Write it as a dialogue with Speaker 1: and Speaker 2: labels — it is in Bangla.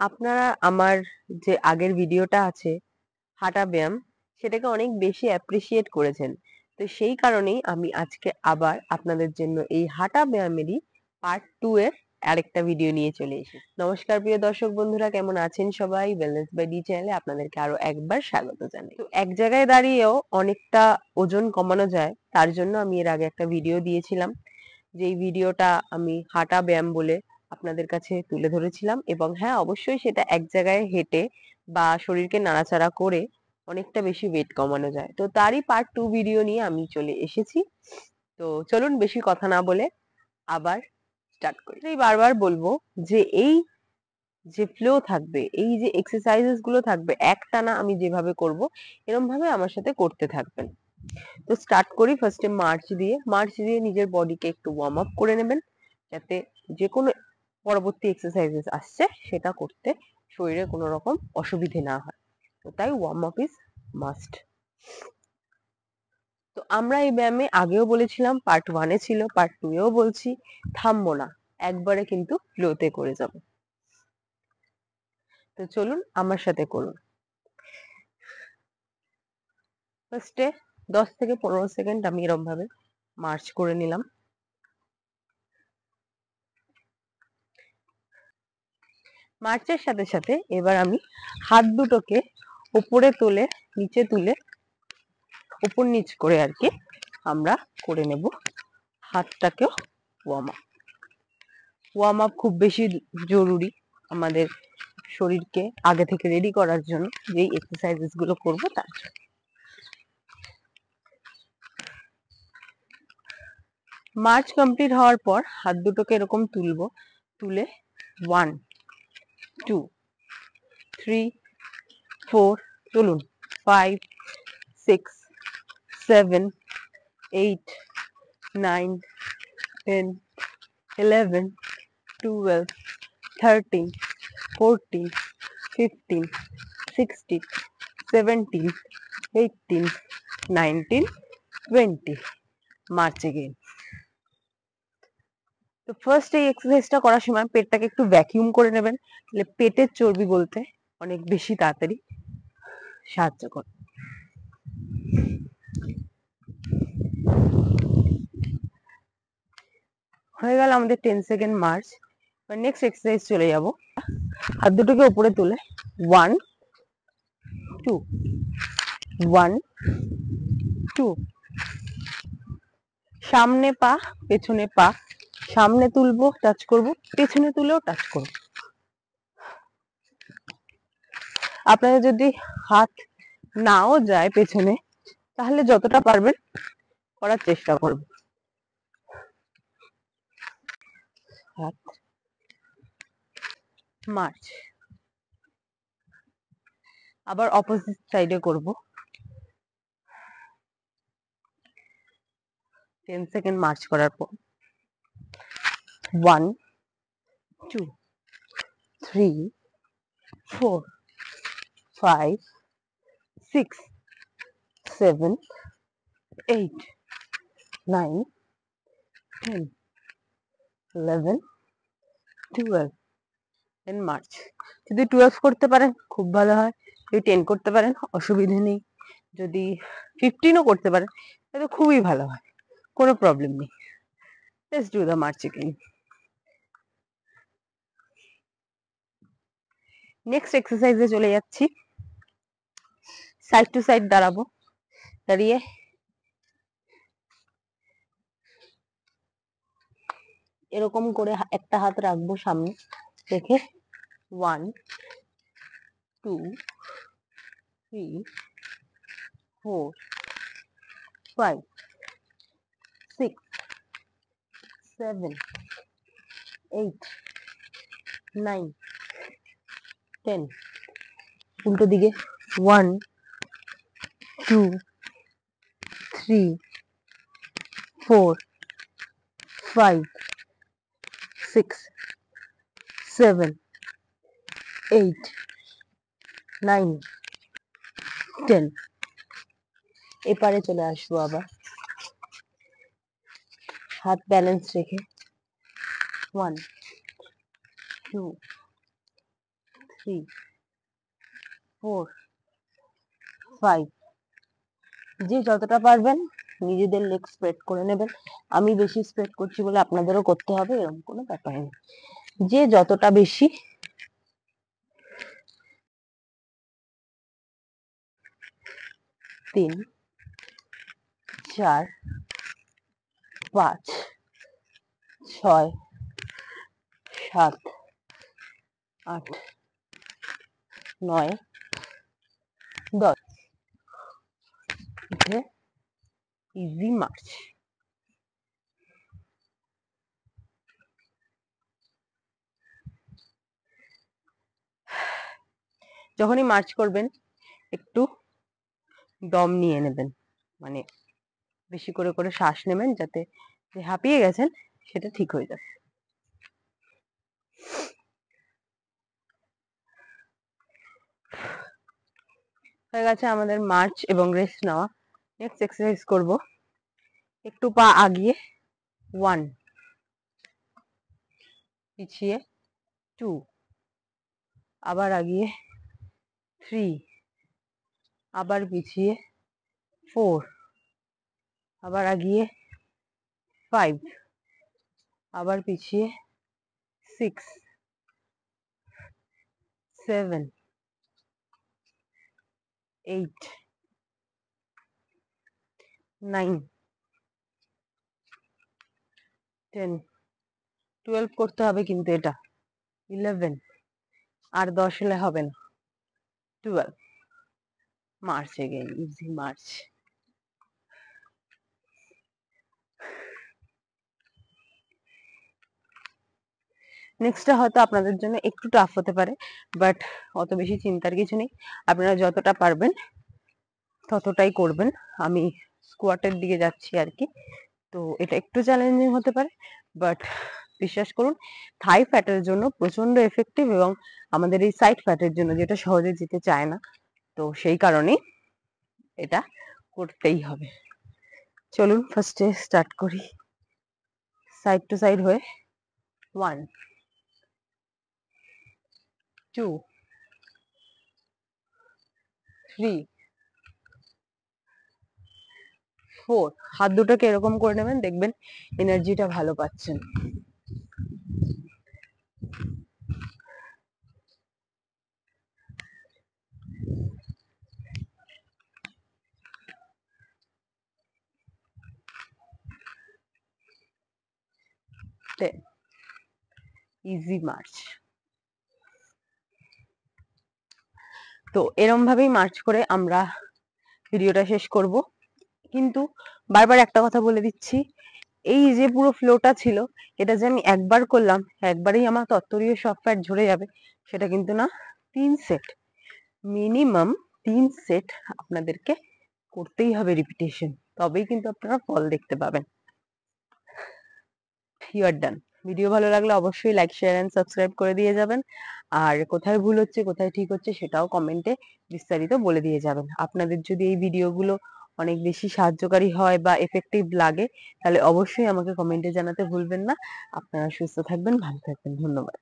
Speaker 1: আপনারা আমার যে আগের ভিডিওটা আছে হাঁটা ব্যায়াম, সেটাকে অনেক বেশি অ্যাপ্রিসিয়েট করেছেন। তো সেই কারণেই আমি আজকে আবার আপনাদের জন্য এই হাঁটা ব্যায়ামেরই পার্ট 2 এর আরেকটা ভিডিও নিয়ে চলে এসেছি। নমস্কার প্রিয় দর্শক বন্ধুরা, কেমন আছেন সবাই? ওয়েলনেস বাই ডি চ্যানেলে আপনাদেরকে আরো একবার স্বাগত জানাই। তো এক জায়গায় দাঁড়িয়েও অনেকটা ওজন কমানো যায়, তার জন্য আমি এর আগে একটা ভিডিও দিয়েছিলাম। যেই ভিডিওটা আমি হাঁটা ব্যায়াম বলে আপনাদের কাছে তুলে ধরেছিলাম, এবং হ্যাঁ, অবশ্যই সেটা এক জায়গায় হেঁটে বা শরীরকে নাড়াচাড়া করে অনেকটা বেশি ওয়েট কমানো যায়। তো তারই পার্ট 2 ভিডিও নিয়ে আমি চলে এসেছি। তো চলুন বেশি কথা না বলে আবার স্টার্ট করি। এই বারবার বলবো যে এই যে ফ্লো থাকবে, এই যে এক্সারসাইজেস গুলো থাকবে, একটানা আমি যেভাবে করব এরকম ভাবে আমার সাথে করতে থাকবেন। তো স্টার্ট করি ফার্স্টে মার্চ দিয়ে নিজের বডিকে একটু ওয়ার্ম আপ করে নেবেন, যাতে যে কোনো পরবর্তী এক্সারসাইজেস আসছে সেটা করতে শরীরে কোনো রকম অসুবিধে না হয়। তো তাই ওয়ার্ম আপ ইজ মাস্ট। তো আমরা এই ব্যায়ামে আগেও বলেছিলাম, পার্ট 1 এ ছিল, পার্ট 2 এও বলছি, থামবো না, একবারে কিন্তু ফ্লোতে করে যাব। তো চলুন আমার সাথে করুন। ফার্স্টে 10 থেকে 15 সেকেন্ড আমি এরকম ভাবে মার্চ করে নিলাম। মার্চের সাথে সাথে এবার আমি হাত দুটোকে উপরে তুলে নিচে তুলে উপর নিচ করে আর কি আমরা করে নেব হাতটাকেও ওয়ার্ম আপ খুব বেশি জরুরি আমাদের শরীরকে আগে থেকে রেডি করার জন্য, যেই এক্সারসাইজেস গুলো করবো তার জন্য। মার্চ কমপ্লিট হওয়ার পর হাত দুটোকে এরকম তুলবো, তুলে 1 2 3 4 চলুন 5 6 7 8 9 10 11 12 13 14 15 16 17 18 19 20 মার্চ এগেইন। তো ফার্স্ট এই এক্সারসাইজটা করার সময় পেটটাকে একটু ভ্যাকিউম করে নেবেন, তাহলে পেটের চর্বি বলতে অনেক বেশি তাড়াতাড়ি সাহায্য করে। হয়ে গেল আমাদের 10 সেকেন্ড মার্চ। নেক্সট এক্সারসাইজ চলে যাব। হাত দুটোকে উপরে তুলে 1 2 1 2, সামনে পা পেছনে পা, সামনে তুলবো টাচ করব, পেছনে তুলেও টাচ করব। আপনাদের যদি হাত নাও যায় পেছনে, তাহলে যতটা পারবেন করার চেষ্টা করবেন। হাত মার্চ। আবার অপোজিট সাইডে করব। 10 সেকেন্ড মার্চ করার পর 1 2 3 4 5 6 7 8 9 10 11 12 10 মার্চ। যদি 12 করতে পারেন খুব ভালো হয়, যদি 10 করতে পারেন অসুবিধে নেই, যদি 15ও করতে পারেন তাহলে খুবই ভালো হয়, কোনো প্রবলেম নেই। Let's do the march again. Next এক্সারসাইজে চলে যাচ্ছি। সাইড টু সাইড দাঁড়াবো, দাঁড়িয়ে এরকম করে একটা হাত রাখবো সামনে রেখে 1 2 3 4 5 6 7 8 9 10, উল্টো দিকে 1 2 3 4 5 6 7 8 9 10। এপারে চলে আসবো আবার, হাত ব্যালেন্স রেখে 1 2 3 4 5 যে যতটা পারবেন নিজেদের লেগ স্প্রেড করে নেবেন। আমি বেশি স্প্রেড করছি বলে আপনাদেরও করতে হবে এরকম কোনো ব্যাপার নেই, যে যতটা বেশি। 3 4 5 6 7 8 9 10 ইজি মার্চ। যখনই মার্চ করবেন একটু দম নিয়ে নেবেন, মানে বেশি করে করে শ্বাস নেবেন, যাতে যে হাঁপিয়ে গেছেন সেটা ঠিক হয়ে যাবে। হয়ে গেছে আমাদের মার্চ এবং রেস্ট নেওয়া। নেক্সট এক্সারসাইজ করব, একটু পা আগিয়ে 1, পিছিয়ে 2, আবার আগিয়ে 3, আবার পিছিয়ে 4, আবার আগিয়ে 5, আবার পিছিয়ে 6, 7, 8, 9, 10, 12 করতে হবে কিন্তু এটা, 11, আর 10 হলে হবে না, 12, মার্চ এগেইন, ইজি মার্চ। নেক্সটটা হয়তো আপনাদের জন্য একটু টাফ হতে পারে, বাট অত বেশি চিন্তার কিছু নেই, আপনারা যতটা পারবেন ততটাই করবেন। আমি স্কোয়াটের দিকে যাচ্ছি আর কি, তো এটা একটু চ্যালেঞ্জিং হতে পারে, বাট বিশ্বাস করুন থাই ফ্যাটের জন্য প্রচন্ড এফেক্টিভ, এবং আমাদের এই সাইড ফ্যাটের জন্য যেটা সহজে যেতে চায় না, তো সেই কারণেই এটা করতেই হবে। চলুন ফার্স্টে স্টার্ট করি, সাইড টু সাইড হয়ে 1 2 3 4, হাত দুটোকে এরকম করে নেবেন, দেখবেন এনার্জিটা ভালো পাচ্ছেন। 10, ইজি মার্চ। তো এরম ভাবেই মার্চ করে আমরা ভিডিওটা শেষ করব, কিন্তু বারবার একটা কথা বলে দিচ্ছি, এই যে পুরো ফ্লোটা ছিল এটা যে আমি একবার করলাম একবারেই আমার তত্ত্বরীয় সব ফ্যাট ঝরে যাবে সেটা কিন্তু না। 3 সেট, মিনিমাম 3 সেট আপনাদেরকে করতেই হবে রিপিটেশন, তবেই কিন্তু আপনারা ফল দেখতে পাবেন। You R done. ভিডিও ভালো লাগলে অবশ্যই লাইক শেয়ার এন্ড সাবস্ক্রাইব করে দিয়ে যাবেন, আর কোথায় ভুল হচ্ছে কোথায় ঠিক হচ্ছে সেটাও কমেন্টে বিস্তারিত বলে দিয়ে যাবেন। আপনাদের যদি এই ভিডিওগুলো অনেক বেশি সাহায্যকারী হয় বা এফেক্টিভ লাগে তাহলে অবশ্যই আমাকে কমেন্টে জানাতে ভুলবেন না। আপনারা সুস্থ থাকবেন, ভালো থাকবেন, ধন্যবাদ।